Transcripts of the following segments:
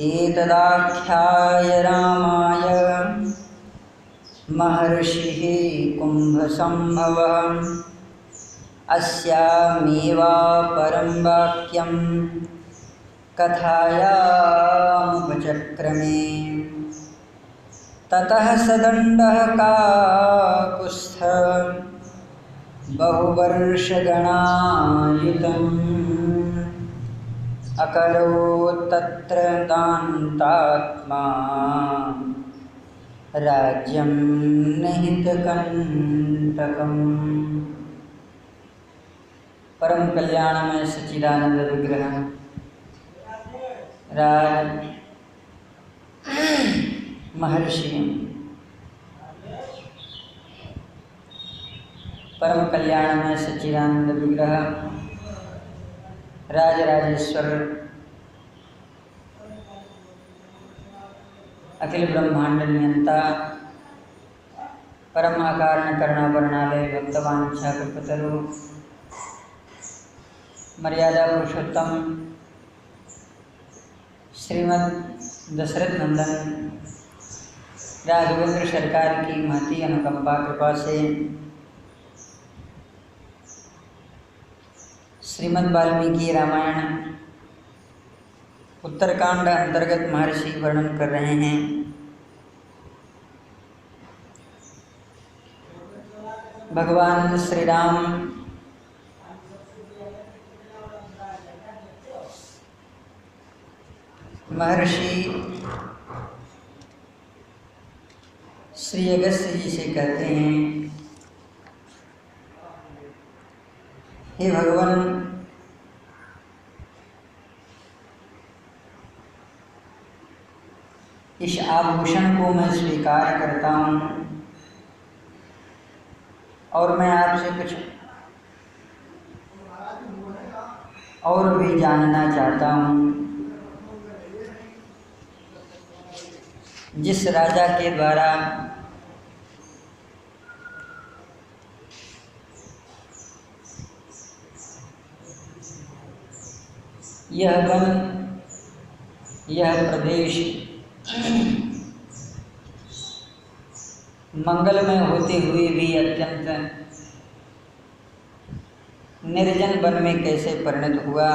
एतदाख्याय रामाय महर्षिः कुम्भसम्भवः अस्यामेवापरं वाक्यं कथायामुपचक्रमे। ततः स दण्डः काकुत्स्थः बहुवर्षगणायुतम् अकरोत् तत्र दान्तात्मा राज्यं निहितकण्टकम्। परम कल्याणमय सच्चिदानंद विग्रह राज महर्षि परम कल्याणमय सच्चिदानंद विग्रह राजराजेश्वर अखिल ब्रह्मांड नियंता परम आकार करुणावर्णालय भक्तवांछा कल्पतरु मर्यादा पुरुषोत्तम श्रीमद् दशरथ नंदन राघवेंद्र सरकार की महती अनुकंपा कृपा से श्रीमद् वाल्मीकि रामायण उत्तरकांड अंतर्गत महर्षि वर्णन कर रहे हैं। भगवान श्री राम महर्षि श्री अगस्त्य जी से कहते हैं, हे भगवान, इस आभूषण को मैं स्वीकार करता हूँ और मैं आपसे कुछ और भी जानना चाहता हूँ। जिस राजा के द्वारा यह वन यह प्रदेश मंगलमय होते हुए भी अत्यंत निर्जन वन में कैसे परिणत हुआ,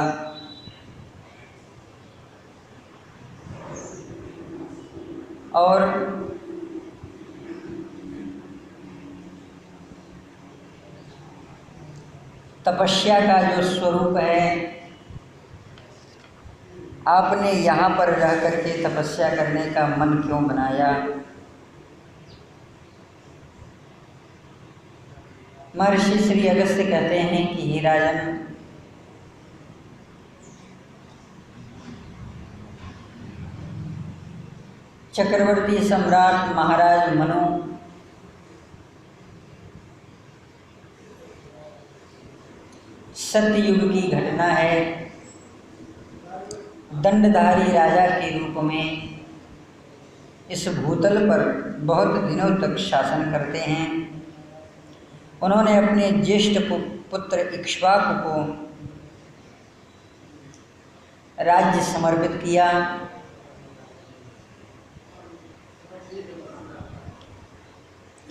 और तपस्या का जो स्वरूप है, आपने यहाँ पर रह करके तपस्या करने का मन क्यों बनाया। महर्षि श्री अगस्त्य कहते हैं कि हे राजन, चक्रवर्ती सम्राट महाराज मनु सत्ययुग की घटना है। दंडधारी राजा के रूप में इस भूतल पर बहुत दिनों तक शासन करते हैं। उन्होंने अपने ज्येष्ठ पुत्र इक्ष्वाकु को राज्य समर्पित किया।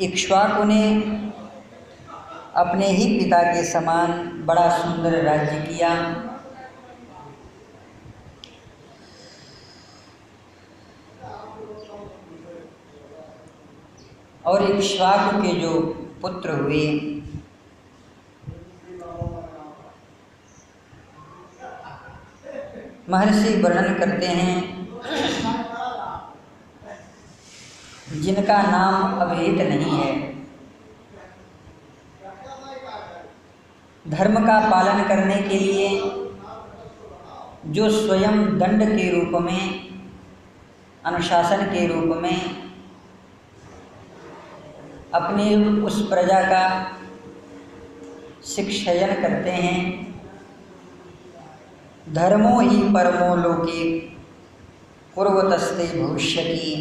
इक्ष्वाकु ने अपने ही पिता के समान बड़ा सुंदर राज्य किया। और इक्ष्वाकु के जो पुत्र हुए, महर्षि वर्णन करते हैं, जिनका नाम अभिहित नहीं है। धर्म का पालन करने के लिए जो स्वयं दंड के रूप में, अनुशासन के रूप में अपनी उस प्रजा का शिक्षयन करते हैं। धर्मो ही परमो लोके कुर्वतस्ते भविष्यति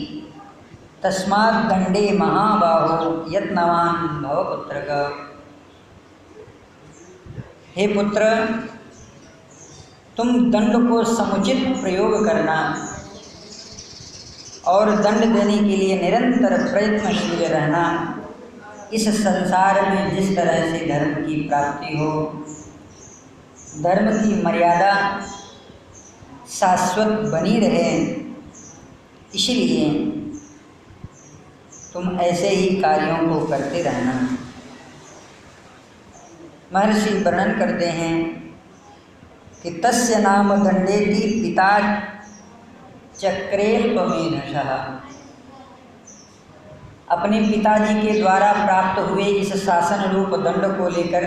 तस्मात् दंडे महाबाहो यत्नवान भव पुत्रक। हे पुत्र, तुम दंड को समुचित प्रयोग करना, और दंड देने के लिए निरंतर प्रयत्नशील रहना, इस संसार में जिस तरह से धर्म की प्राप्ति हो, धर्म की मर्यादा शाश्वत बनी रहे, इसलिए तुम ऐसे ही कार्यों को करते रहना। महर्षि वर्णन करते हैं कि तस्य नाम दंडेति पिता चक्रेल्पमेधशः। अपने पिताजी के द्वारा प्राप्त हुए इस शासन रूप दंड को लेकर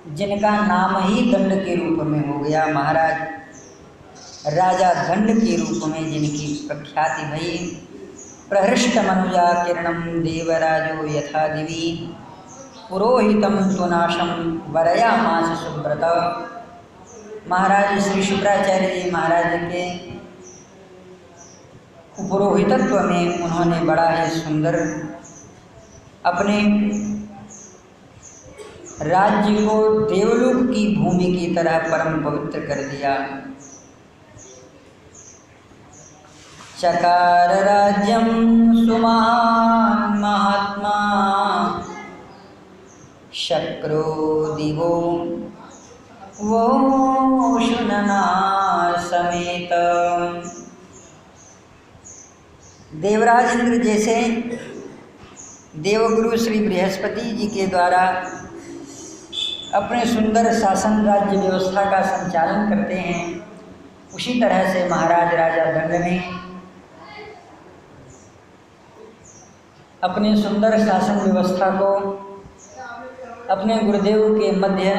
जिनका नाम ही दंड के रूप में हो गया, महाराज राजा दंड के रूप में जिनकी प्रख्याति भई, प्रहृष्ट मनुजा किरणम देवराजो यथा दिवी पुरोहितम तु नाशम वरयामास सुब्रत। महाराज श्री शुक्राचार्य जी महाराज के पुरोहितत्व में उन्होंने बड़ा ही सुंदर अपने राज्य को देवलोक की भूमि की तरह परम पवित्र कर दिया। चकार राज्यम सुमहान महात्मा शक्रो दिवो वो शुनना समेत। देवराज इंद्र जैसे देवगुरु श्री बृहस्पति जी के द्वारा अपने सुंदर शासन राज्य व्यवस्था का संचालन करते हैं, उसी तरह से महाराज राजा दंड ने अपने सुंदर शासन व्यवस्था को अपने गुरुदेव के मध्य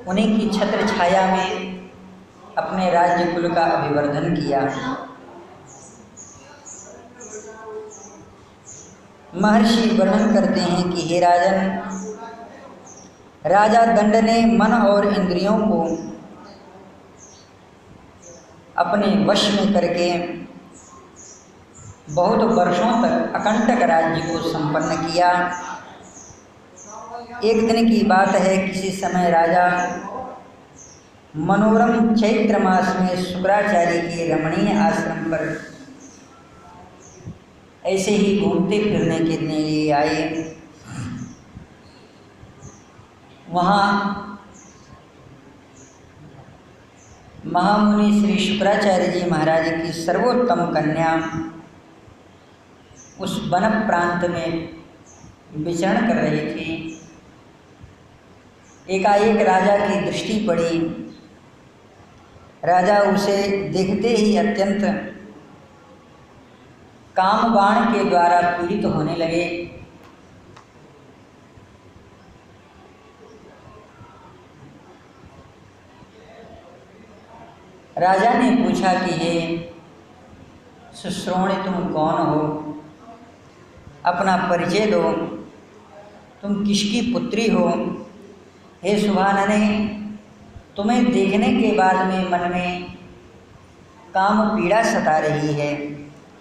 उन्हीं की छत्र छाया में अपने राज्य कुल का अभिवर्धन किया। महर्षि वर्णन करते हैं कि हे राजन, राजा दंड ने मन और इंद्रियों को अपने वश में करके बहुत वर्षों तक अकंटक राज्य को संपन्न किया। एक दिन की बात है, किसी समय राजा मनोरम चैत्र मास में शुक्राचार्य के रमणीय आश्रम पर ऐसे ही घूमते फिरने के लिए आए। वहाँ महामुनि श्री शुक्राचार्य जी महाराज की सर्वोत्तम कन्या उस वन प्रांत में विचरण कर रही थी। एकाएक राजा की दृष्टि पड़ी। राजा उसे देखते ही अत्यंत काम बाण के द्वारा पीड़ित होने लगे। राजा ने पूछा कि हे सुश्रोणी, तुम कौन हो? अपना परिचय दो, तुम किसकी पुत्री हो? हे सुभानने, तुम्हें देखने के बाद में मन में काम पीड़ा सता रही है।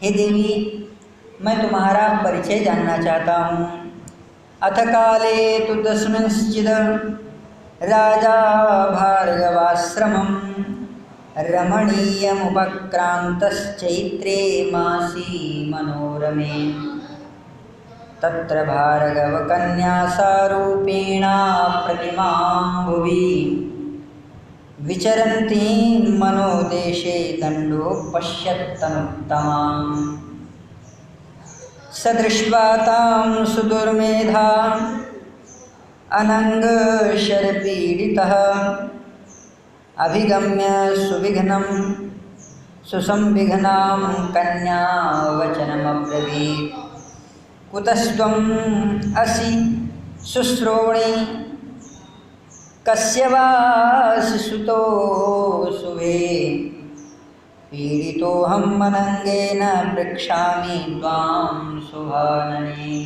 हे देवी, मैं तुम्हारा परिचय जानना चाहता हूँ। अथ काले तु तस्मिंश्चिद राजा भार्गवाश्रमं रमणीयमुपक्रान्तश्चैत्रे मासी मनोरमे। तत्र भार्गवकन्या सारूपेणा प्रतिमां भुवि विचरन्तीं मनोदेशे दण्डो पश्यत्तनुत्तमाम्। स दृष्ट्वा तां सुदुर्मेधाम् अनङ्गशरपीडितः अभिगम्य सुविघ्नं सुसंविघ्नां कन्या वचनमब्रवीत्। कुतस्त्वम् असि शुश्रोणि कस्य वा शिशुतो सुवे। पीडितोऽहं मनङ्गेन पृच्छामि त्वां सुभानने।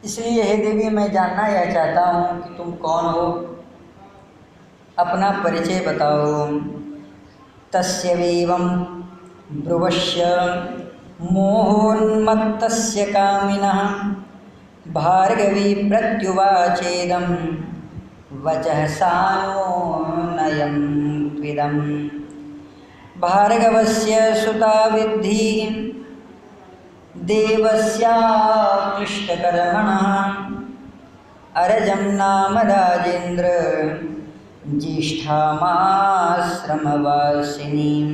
इसलिए हे देवी, मैं जानना यह चाहता हूँ कि तुम कौन हो, अपना परिचय बताओ। तस्यैवं ब्रुवश्य मोहोन्मत्तस्य कामिनः भार्गवी प्रत्युवाचेदं वचः सानोनयं त्विदम्। भार्गवस्य सुता विद्धि देवस्याक्लिष्टकर्मणः अरजं नाम राजेन्द्र ज्येष्ठामाश्रमवासिनीं।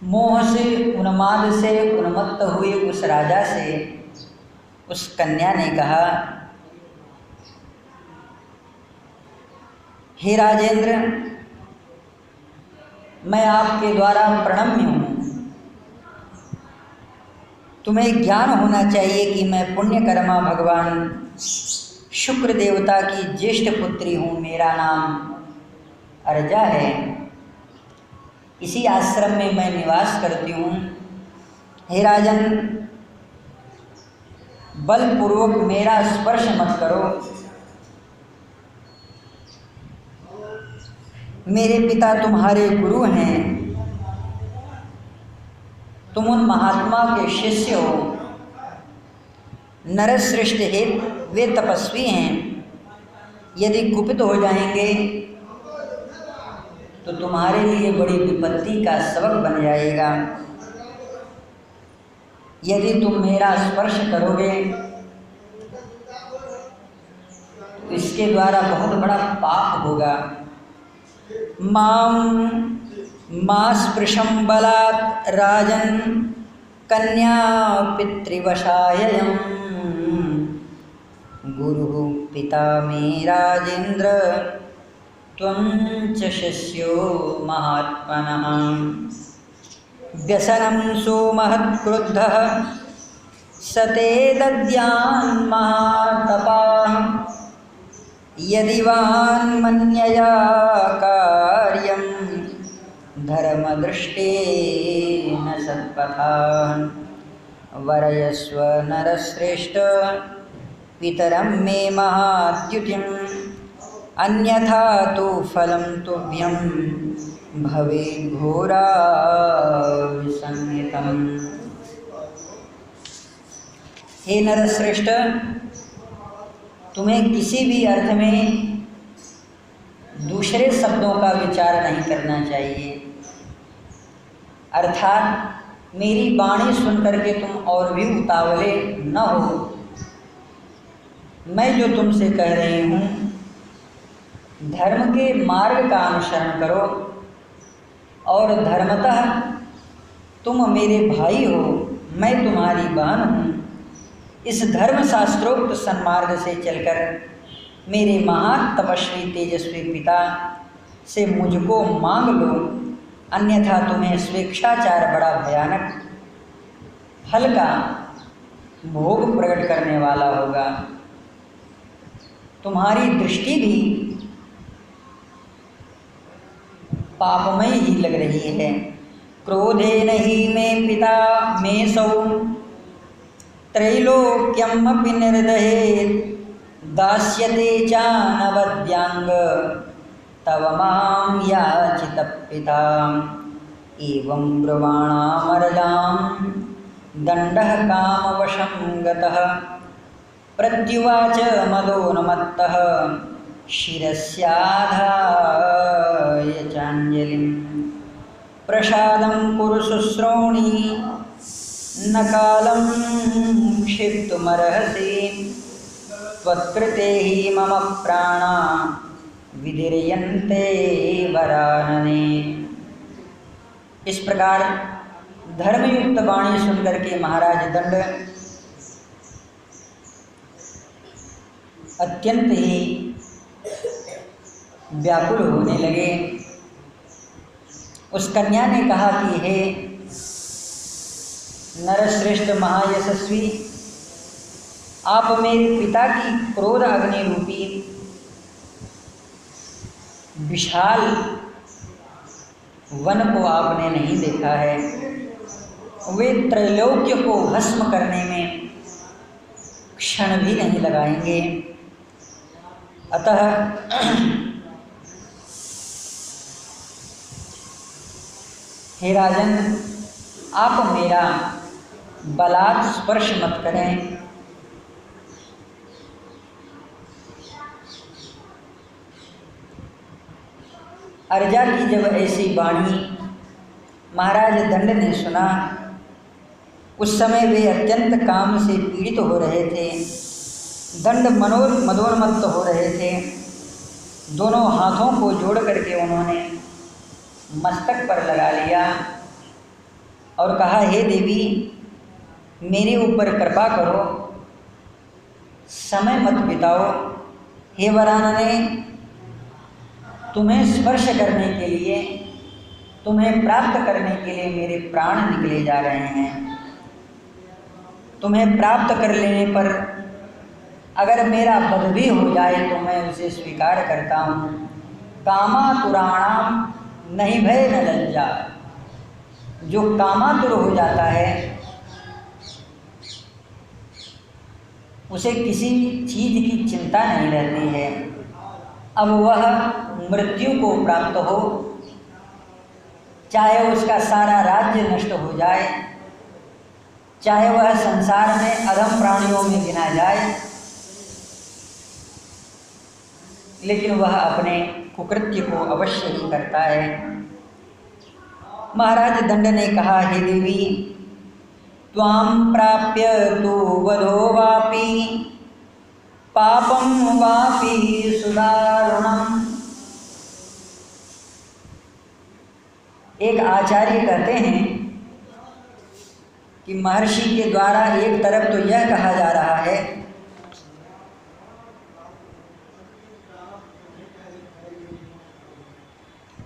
मोह से उन्माद से उन्मत्त हुए उस राजा से उस कन्या ने कहा, हे राजेंद्र, मैं आपके द्वारा प्रणम्य हूँ। तुम्हें ज्ञान होना चाहिए कि मैं पुण्यकर्मा भगवान शुक्र देवता की ज्येष्ठ पुत्री हूँ। मेरा नाम अर्जा है। इसी आश्रम में मैं निवास करती हूँ। हे राजन, बलपूर्वक मेरा स्पर्श मत करो। मेरे पिता तुम्हारे गुरु हैं। तुम उन महात्मा के शिष्य हो। नरश्रेष्ठ है, वे तपस्वी हैं। यदि कुपित हो जाएंगे तो तुम्हारे लिए बड़ी विपत्ति का सबक बन जाएगा। यदि तुम मेरा स्पर्श करोगे तो इसके द्वारा बहुत बड़ा पाप होगा। मां स्पृशं बलात् राजन् कन्या पितृवशाययम्। गुरुः पिता मे राजेन्द्र त्वं च शिष्यो महात्मनः। व्यसनं सुमहत्क्रुद्धः स ते दद्यान् महातपाः। यदि वान्मन्यया कार्यं धर्मदृष्टेन सत्पथान्। वरयस्व नरश्रेष्ठ पितरं मे महाद्युतिम्। अन्यथा तो फलं तुभ्यं भवेत् घोराविसंहितम्। हे नरश्रेष्ठ, तुम्हें किसी भी अर्थ में दूसरे शब्दों का विचार नहीं करना चाहिए। अर्थात मेरी वाणी सुनकर के तुम और भी उतावले न हो। मैं जो तुमसे कह रही हूँ, धर्म के मार्ग का अनुसरण करो और धर्मतः तुम मेरे भाई हो, मैं तुम्हारी बहन हूँ। इस धर्म शास्त्रोक्त सन्मार्ग से चलकर मेरे महान तपस्वी तेजस्वी पिता से मुझको मांग लो, अन्यथा तुम्हें स्वेच्छाचार बड़ा भयानक फल का भोग प्रकट करने वाला होगा। तुम्हारी दृष्टि भी पापमय ही लग रही है। क्रोधेन ही मे पिता मे सौ त्रैलोक्यमपि निर्दहेत्। दास्यते चानवद्यांग तव मां याचितः पिता। एवं ब्रुवाणामर्यां दण्डः कामवशं गतः। प्रत्युवाच मदोन्मत्तः शिरस्याधाय चाञ्जलिं। प्रसादं कुरु शुश्रोणि न कालं क्षिप्तुमर्हसि। त्वत्कृते हि मम प्राणा विदीर्यन्ते वरानने। इस प्रकार धर्मयुक्त वाणी सुनकर के महाराज दंड अत्यंत ही व्याकुल होने लगे। उस कन्या ने कहा कि हे नरश्रेष्ठ महायशस्वी, आप मेरे पिता की क्रोध अग्नि रूपी विशाल वन को आपने नहीं देखा है। वे त्रैलोक्य को भस्म करने में क्षण भी नहीं लगाएंगे। अतः हे राजन, आप मेरा बलात् स्पर्श मत करें। अर्जा की जब ऐसी वाणी महाराज दंड ने सुना, उस समय वे अत्यंत काम से पीड़ित हो रहे थे। दंड मदोन्मत्त हो रहे थे। दोनों हाथों को जोड़ करके उन्होंने मस्तक पर लगा लिया और कहा, हे देवी, मेरे ऊपर कृपा करो, समय मत बिताओ। हे वरानने, तुम्हें स्पर्श करने के लिए, तुम्हें प्राप्त करने के लिए मेरे प्राण निकले जा रहे हैं। तुम्हें प्राप्त कर लेने पर अगर मेरा वध भी हो जाए तो मैं उसे स्वीकार करता हूँ। कामातुराणाम नहीं भय न लज्जा। जो कामातुर हो जाता है उसे किसी चीज़ की चिंता नहीं रहती है। अब वह मृत्यु को प्राप्त हो, चाहे उसका सारा राज्य नष्ट हो जाए, चाहे वह संसार में अधम प्राणियों में गिना जाए, लेकिन वह अपने कुकृत्य को अवश्य ही करता है। महाराज दंड ने कहा, हे देवी, त्वां प्राप्य तु वधो वापि पापं वापि सुदारुणम्। एक आचार्य कहते हैं कि महर्षि के द्वारा एक तरफ तो यह कहा जा रहा है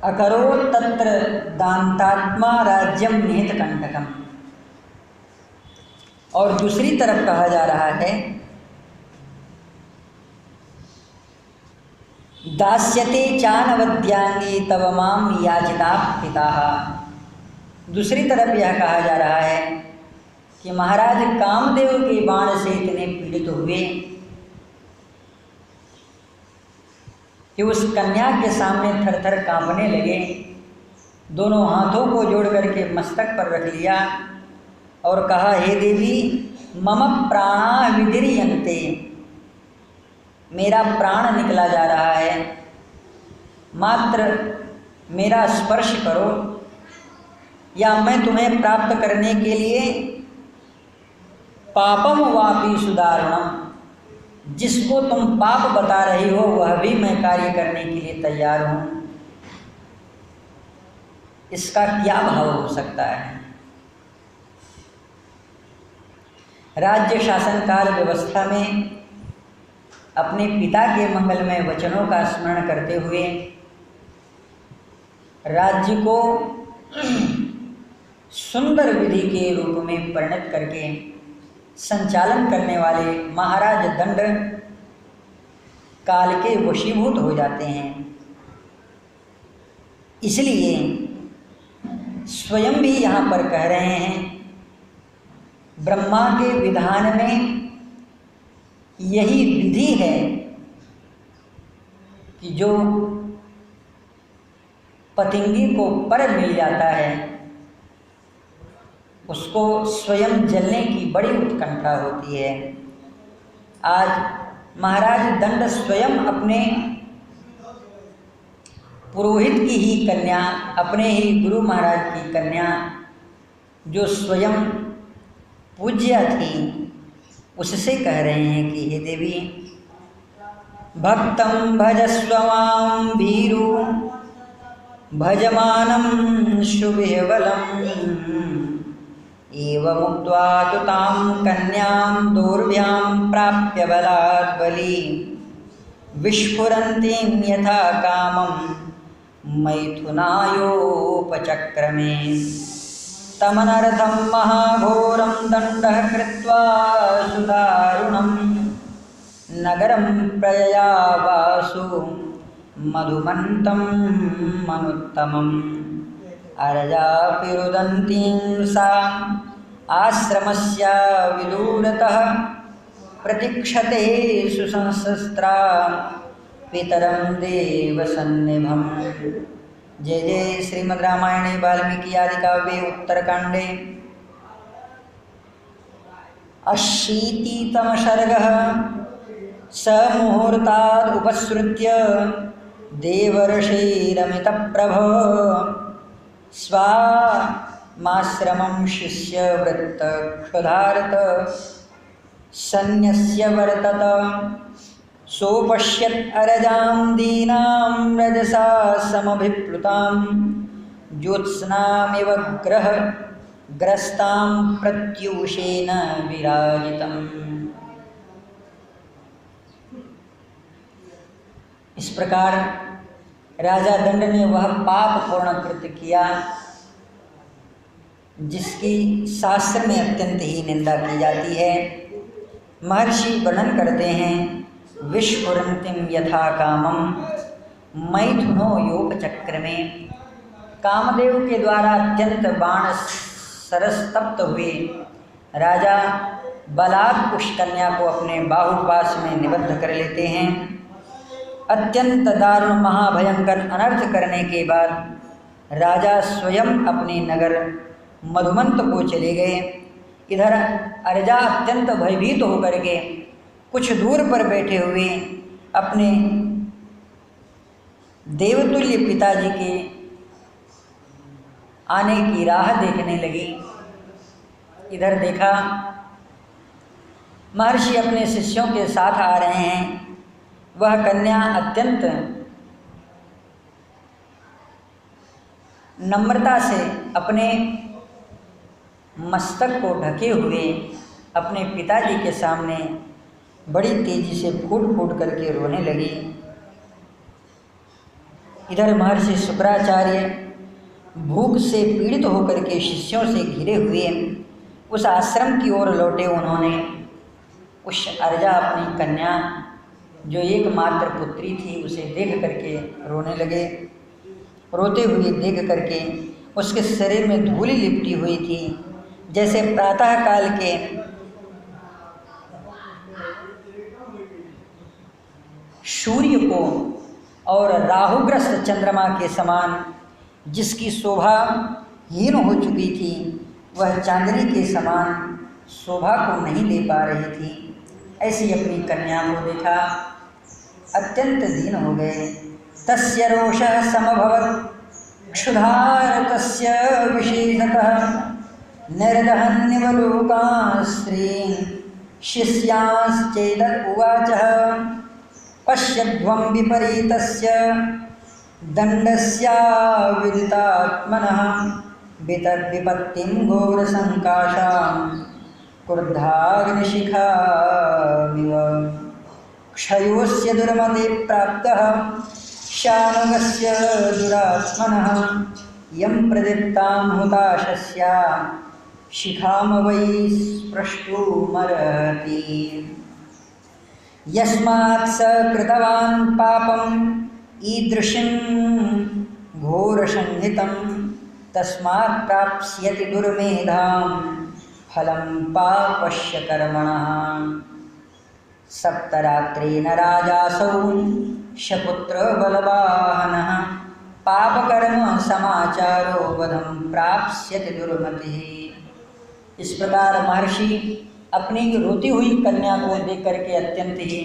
अकरो तत्र दान्तात्मा राज्यम निहित कंटकम, और दूसरी तरफ कहा जा रहा है दास्यते चानवद्यांगे तव माम याचिता पिताः। दूसरी तरफ यह कहा जा रहा है कि महाराज कामदेव के बाण से इतने पीड़ित हुए कि उस कन्या के सामने थर-थर कांपने लगे। दोनों हाथों को जोड़ करके मस्तक पर रख लिया और कहा, हे देवी, मम प्राणा विदीर्यन्ते, मेरा प्राण निकला जा रहा है, मात्र मेरा स्पर्श करो या मैं तुम्हें प्राप्त करने के लिए पापम वापि सुदारुणम, जिसको तुम पाप बता रही हो वह भी मैं कार्य करने के लिए तैयार हूँ। इसका क्या भाव हो सकता है? राज्य शासन काल व्यवस्था में अपने पिता के मंगलमय वचनों का स्मरण करते हुए राज्य को सुंदर विधि के रूप में परिणत करके संचालन करने वाले महाराज दंड काल के वशीभूत हो जाते हैं। इसलिए स्वयं भी यहाँ पर कह रहे हैं, ब्रह्मा के विधान में यही विधि है कि जो पतंगी को पर मिल जाता है उसको स्वयं जलने की बड़ी उत्कंठा होती है। आज महाराज दंड स्वयं अपने पुरोहित की ही कन्या, अपने ही गुरु महाराज की कन्या, जो स्वयं पूज्य थी, उससे कह रहे हैं कि हे देवी, भक्तं भजस्व मां भीरु भजमानं शुभेवलम् एवमुक्त्वा तु तां कन्यां दोर्भ्यां प्राप्य बलात् बली विस्फुरन्तीं यथा कामं मैथुनायोपचक्रमे तमनर्थं महाघोरं दण्डः कृत्वा सुदारुणं नगरं प्रययावासु मधुमन्तं मनुत्तमम् अर्जापिरुदन्तीं सा आश्रमस्य विदूरतः प्रतीक्षते सुसंशस्त्रा पितरं देवसन्निभम्। जय जय श्रीमद् रामायणे वाल्मीकि आदि काव्ये उत्तरकाण्डे 80तमः सर्गः। स मुहूर्ताद् उपसृत्य देवर्षिरमितप्रभो स्वामाश्रमं शिष्यवृत्तक्षुधार्त सन्न्यस्य वर्तत सोपश्यत् अरजां दीनां रजसा समभिप्लुतां ज्योत्स्नामिव ग्रस्तां प्रत्यूषेण विराजितम्। इस प्रकार राजा दंड ने वह पाप पूर्ण कृत्य किया जिसकी शास्त्र में अत्यंत ही निंदा की जाती है। महर्षि वर्णन करते हैं, विस्फुरन्तिम यथा कामम मैथुनो योपचक्र में, कामदेव के द्वारा अत्यंत बाण सरस्तप्त हुए राजा बलात् उस कन्या को अपने बाहुपाश में निबद्ध कर लेते हैं। अत्यंत दारुण महाभयंकर अनर्थ करने के बाद राजा स्वयं अपने नगर मधुमंत को चले गए। इधर अरजा अत्यंत भयभीत होकर के कुछ दूर पर बैठे हुए अपने देवतुल्य पिताजी के आने की राह देखने लगी। इधर देखा महर्षि अपने शिष्यों के साथ आ रहे हैं। वह कन्या अत्यंत नम्रता से अपने मस्तक को ढके हुए अपने पिताजी के सामने बड़ी तेजी से फूट फूट करके रोने लगी। इधर महर्षि शुक्राचार्य भूख से पीड़ित होकर के शिष्यों से घिरे हुए उस आश्रम की ओर लौटे। उन्होंने उस अरजा अपनी कन्या जो एकमात्र पुत्री थी उसे देख करके रोने लगे। रोते हुए देख करके उसके शरीर में धूली लिपटी हुई थी, जैसे प्रातः काल के सूर्य को और राहुग्रस्त चंद्रमा के समान जिसकी शोभा हीन हो चुकी थी, वह चांदनी के समान शोभा को नहीं ले पा रही थी। ऐसी अपनी कन्या को देखा, अत्यंत दीन हो गए। तस्य रोषः समभवत् क्षुधार्तस्य विशेषतः निर्दहन्निवलोकान् स्त्रीन् शिष्यांश्चेदत् उवाचः पश्यध्वं विपरीतस्य दण्डस्याविदितात्मनः वितद्विपत्तिं घोरसङ्काशां क्रुद्धाग्निशिखामिव क्षयोस्य दुर्मते प्राप्तः शानुगस्य दुरात्मनः यं प्रदीप्तां हुताशस्या शिखामवै स्पृष्टुमर्हति यस्मात् स कृतवान् पापम् ईदृशं घोरसंहितं तस्मात् प्राप्स्यति दुर्मेधां फलं पापस्य कर्मणः। सप्तरात्रेण राजासौ शपुत्र बलवाहनः पापकर्म समाचारो वधं प्राप्स्यति दुर्मतिः। इस प्रकार महर्षि अपनी रोती हुई कन्या को देख करके अत्यंत ही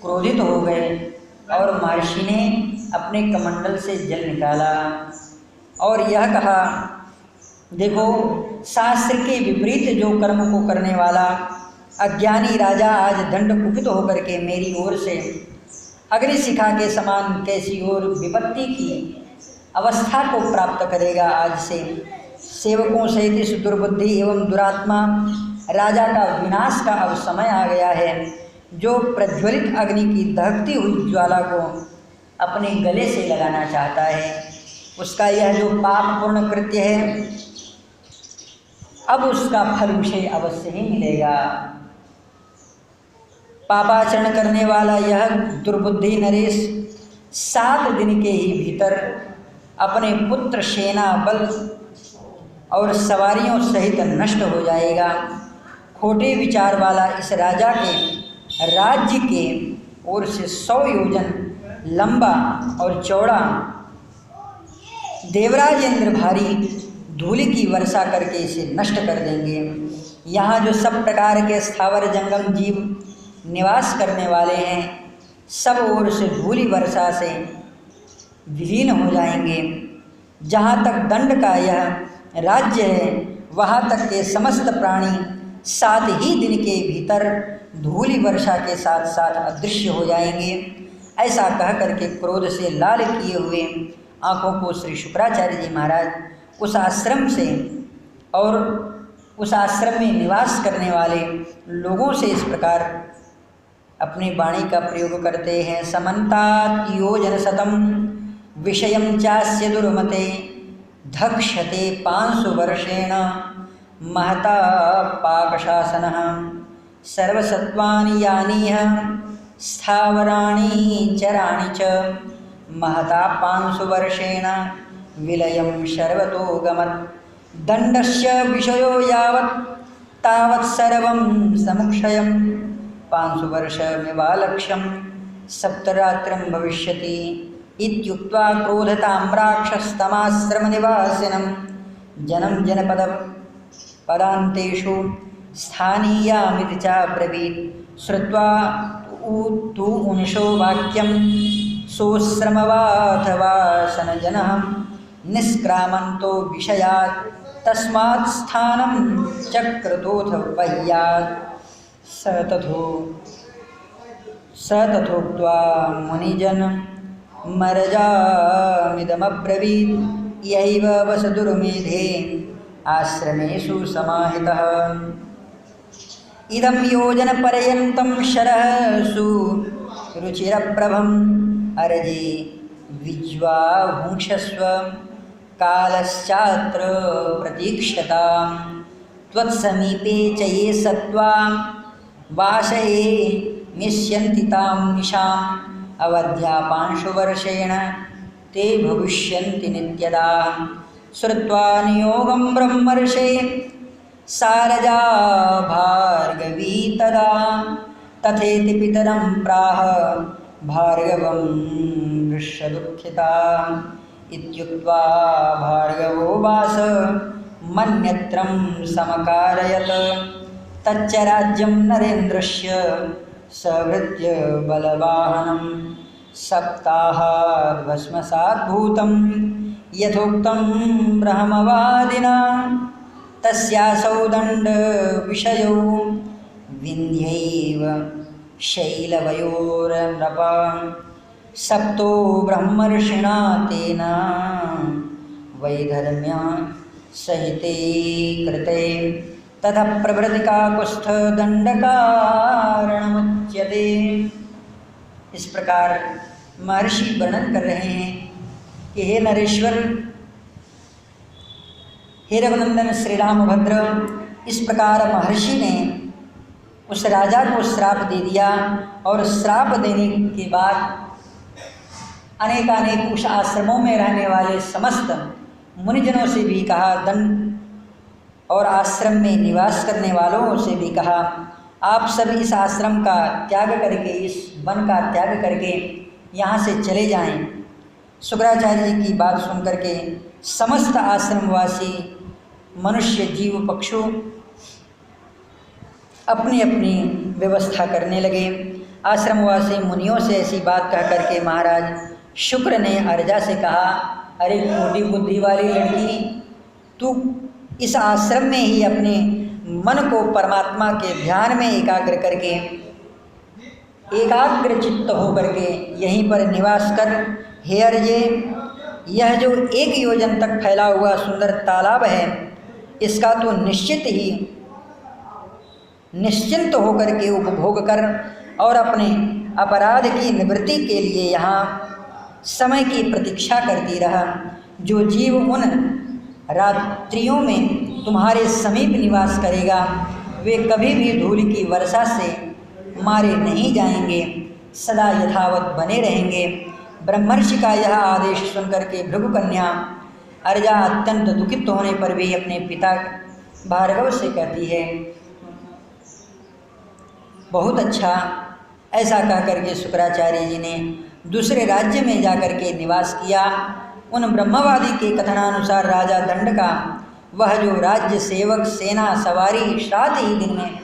क्रोधित हो गए और महर्षि ने अपने कमंडल से जल निकाला और यह कहा, देखो शास्त्र के विपरीत जो कर्म को करने वाला अज्ञानी राजा आज दंड कुपित होकर के मेरी ओर से अग्निशिखा के समान कैसी और विपत्ति की अवस्था को प्राप्त करेगा। आज से सेवकों सहित इस दुर्बुद्धि एवं दुरात्मा राजा का विनाश का अब समय आ गया है। जो प्रज्वलित अग्नि की दहकती हुई ज्वाला को अपने गले से लगाना चाहता है, उसका यह जो पापपूर्ण कृत्य है अब उसका फल उसे अवश्य ही मिलेगा। पापाचरण करने वाला यह दुर्बुद्धि नरेश 7 दिन के ही भीतर अपने पुत्र, सेना बल और सवारियों सहित नष्ट हो जाएगा। खोटे विचार वाला इस राजा के राज्य के ओर से 100 योजन लंबा और चौड़ा देवराज इंद्र भारी धूलि की वर्षा करके इसे नष्ट कर देंगे। यहाँ जो सब प्रकार के स्थावर जंगम जीव निवास करने वाले हैं, सब ओर से धूलि वर्षा से विलीन हो जाएंगे। जहाँ तक दंड का यह राज्य है वहाँ तक के समस्त प्राणी 7 ही दिन के भीतर धूलि वर्षा के साथ साथ अदृश्य हो जाएंगे। ऐसा कह करके क्रोध से लाल किए हुए आँखों को श्री शुक्राचार्य जी महाराज उस आश्रम से और उस आश्रम में निवास करने वाले लोगों से इस प्रकार अपनी वाणी का प्रयोग करते हैं। समन्तात योजन शतम विषयं चास्य दुर्मते धक्षते 500 वर्षेण महता पाकशासनः सर्वसत्त्वानि यानिह स्थावराणि चराणि च महता 500 वर्षेण विलयं सर्वतो गमत् दण्डस्य विषयो यावत् तावत् सर्वं समुक्षयं 500 वर्षमिवालक्ष्यं सप्तरात्रं भविष्यति इत्युक्त्वा क्रोधतां राक्षस्तमाश्रमनिवासिनं जनं जनपद पदान्तेषु स्थानीयामिति चाब्रवीत्। श्रुत्वा तु उंशो वाक्यं सोऽश्रमवाथवासनजनः निष्क्रामन्तो विषयात् तस्मात् स्थानं चक्रतोऽथ वह्यात् स तथोक्त्वा मुनिजन मरजामिदमब्रवीत् यैव वसतुर्मेधे आश्रमेषु समाहितः इदं योजनपर्यन्तं शरः सुरुचिरप्रभम् अर्जे विज्वाहुंक्षस्व कालश्चात्र प्रतीक्षतां त्वत्समीपे च ये सत्त्वा वासये निश्यन्ति तां निशाम् अवध्या 500 वर्षेण ते भविष्यन्ति नित्यदा। श्रुत्वा नियोगं ब्रह्मर्षे सारजा भार्गवी तदा तथेति पितरं प्राह भार्गवं दृश्यदुःखिता इत्युक्त्वा भार्गवो वास मन्यत्रं समकारयत् तच्च राज्यं नरेन्द्रस्य सवृत्य बलवाहनं सप्ताहाद्भस्मसाद्भूतं यथोक्तं ब्रह्मवादिना तस्यासौ दण्डविषयो विन्ध्यैव शैलवयोर्नृप सप्तो ब्रह्मर्षिणा तेन वैधर्म्य सहिते कृते ततः प्रभृतिकाकुत्स्थदण्डकारणमुच्यते। इस प्रकार महर्षि वर्णन कर रहे हैं कि हे नरेश्वर, हे रघुनंदन श्री रामभद्र, इस प्रकार महर्षि ने उस राजा को श्राप दे दिया और श्राप देने के बाद अनेकानेक उस आश्रमों में रहने वाले समस्त मुनिजनों से भी कहा, दंड और आश्रम में निवास करने वालों से भी कहा, आप सब इस आश्रम का त्याग करके, इस वन का त्याग करके यहाँ से चले जाएं। शुक्राचार्य जी की बात सुन करके समस्त आश्रमवासी मनुष्य जीव पक्षु अपनी अपनी व्यवस्था करने लगे। आश्रमवासी मुनियों से ऐसी बात कह करके महाराज शुक्र ने अर्जा से कहा, अरे छोटी बुद्धि वाली लड़की, तू इस आश्रम में ही अपने मन को परमात्मा के ध्यान में एकाग्र करके, एकाग्र चित्त हो करके यहीं पर निवास कर। हे अर्जे, यह जो 1 योजन तक फैला हुआ सुंदर तालाब है, इसका तो निश्चिंत होकर के उपभोग कर और अपने अपराध की निवृत्ति के लिए यहाँ समय की प्रतीक्षा करती रहा। जो जीव उन रात्रियों में तुम्हारे समीप निवास करेगा, वे कभी भी धूल की वर्षा से मारे नहीं जाएंगे, सदा यथावत बने रहेंगे। ब्रह्मर्षि का यह आदेश सुनकर के भृगु कन्या अर्जा अत्यंत दुखित होने पर भी अपने पिता भार्गव से कहती है, बहुत अच्छा। ऐसा कह करके शुक्राचार्य जी ने दूसरे राज्य में जाकर के निवास किया। उन ब्रह्मवादी के कथनानुसार राजा दंड का वह जो राज्य सेवक सेना सवारी 7 ही दिन में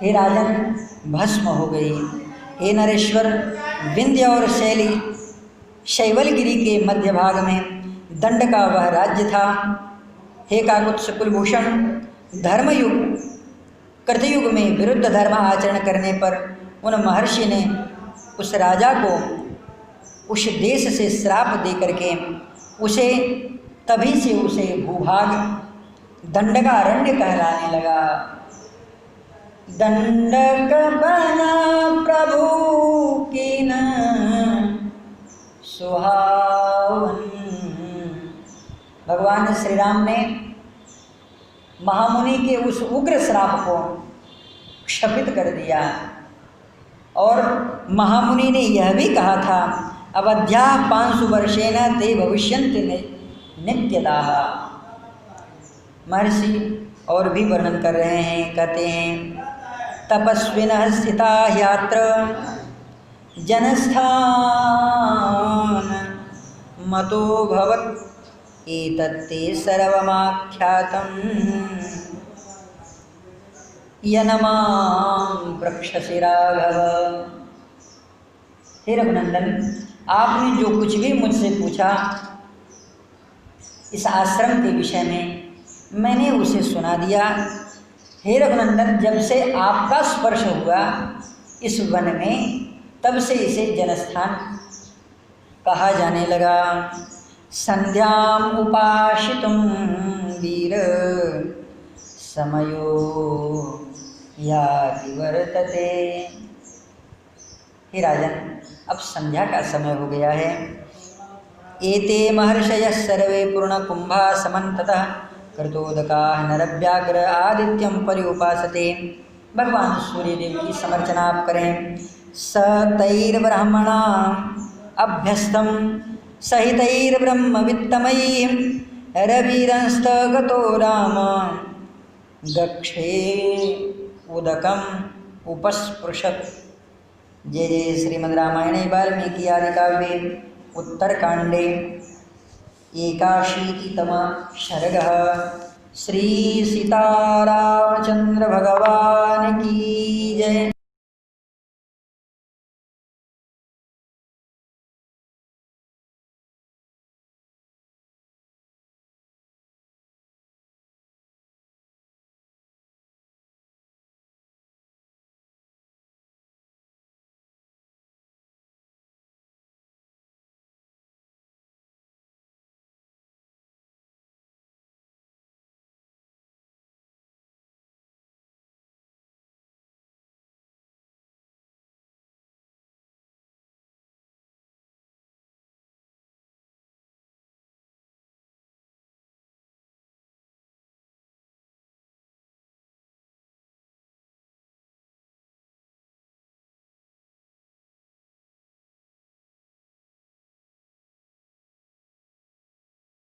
हे राजन भस्म हो गई। हे नरेश्वर, विंध्य और शैवलगिरी के मध्य भाग में दंड का वह राज्य था। हे काकुत्स कुलभूषण, धर्मयुग कृतयुग में विरुद्ध धर्म आचरण करने पर उन महर्षि ने उस राजा को उस देश से श्राप दे करके उसे तभी से उसे भूभाग दंडकारण्य कहलाने लगा। दंडक बना प्रभु की न सुहावन। भगवान श्री राम ने महामुनि के उस उग्र श्राप को क्षपित कर दिया और महामुनि ने यह भी कहा था, अवध्या 500 वर्षेण ते भविष्यन्ति नित्यदाः। महर्षि और भी वर्णन कर रहे हैं, कहते हैं तपस्विनः स्थिता ह्यत्र जनस्थान मतो भवत् एतत्ते सर्वमाख्यातं यनमां प्रक्षसि राघव। हे रघुनंदन, आपने जो कुछ भी मुझसे पूछा इस आश्रम के विषय में मैंने उसे सुना दिया। हे रघुनंदन, जब से आपका स्पर्श हुआ इस वन में तब से इसे जनस्थान कहा जाने लगा। संध्याम उपासितुं वीर समयो याति वर्तते। हे राजन, अब संध्या का समय हो गया है। एते महर्षयः सर्वे पूर्णकुंभा समन्ततः कृतोदकाः नरव्याघ्र आदित्यं पर्युपासते। भगवान सूर्यदेव की समर्चना आप करें। सतैर्ब्रह्मणा अभ्यस्तं सहितैर्ब्रह्मवित्तमयीं रविरंस्तगतो राम गक्षे उदकम उपस्पृशत्। जय जय श्रीमद् रामायणे वाल्मीकि आदि काव्ये उत्तरकांडे 81तमः सर्गः। श्री सीतारामचंद्र भगवान की जय।